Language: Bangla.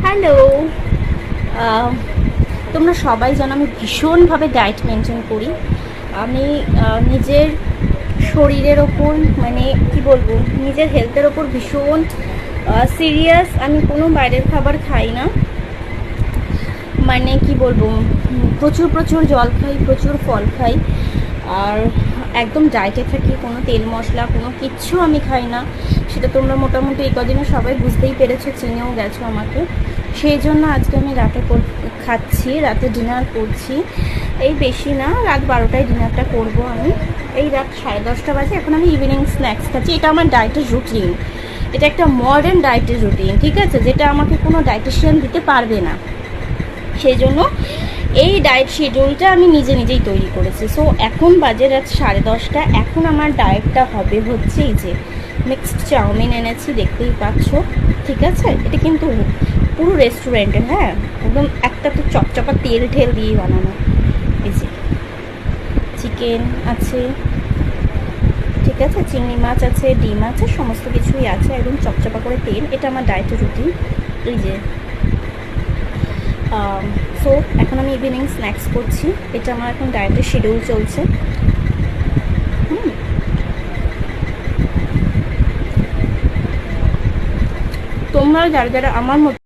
হ্যালো। তোমরা সবাই জানো আমি ভীষণভাবে ডায়েট মেনটেন করি। আমি নিজের শরীরের ওপর মানে কি বলবো, নিজের হেলথের ওপর ভীষণ সিরিয়াস। আমি কোনো বাইরের খাবার খাই না, মানে কি বলবো, প্রচুর প্রচুর জল খাই, প্রচুর ফল খাই, আর একদম ডায়েটে থাকি। কোনো তেল মশলা কোনো কিচ্ছু আমি খাই না। সেটা তোমরা মোটামুটি এই কদিনে সবাই বুঝতেই পেরেছো, চিনেও গেছো আমাকে। সেই জন্য আজকে আমি রাতে খাচ্ছি, রাতে ডিনার করছি। এই বেশি না, রাত 12টায় ডিনারটা করব আমি। এই রাত 10:30 বাজে, এখন আমি ইভিনিং স্ন্যাক্স খাচ্ছি। এটা আমার ডায়েটের রুটিন, এটা একটা মডার্ন ডায়েটের রুটিন, ঠিক আছে, যেটা আমাকে কোনো ডায়েটিশিয়ান দিতে পারবে না। সেই জন্য এই ডায়েট শিডিউলটা আমি নিজে নিজেই তৈরি করেছি। সো এখন বাজে রাত 10:30। এখন আমার ডায়েটটা হবে হচ্ছে এই যে মিক্সড চাউমিন এনেছি, দেখতেই পাচ্ছ, ঠিক আছে। এটা কিন্তু পুরো রেস্টুরেন্টের, হ্যাঁ, একদম একটা তো চপচপা তেল ঠেল দিয়ে বানানো। এই যে চিকেন আছে, ঠিক আছে, চিংড়ি মাছ আছে, ডিম আছে, সমস্ত কিছুই আছে, একদম চপচপা করে তেল। এটা আমার ডায়েটের রুটিন। এই যে সো এখন আমি ইভিনিং স্ন্যাক্স করছি। এটা আমার এখন ডায়েটের শিডিউল চলছে। তোমরা যারা যারা আমার মতো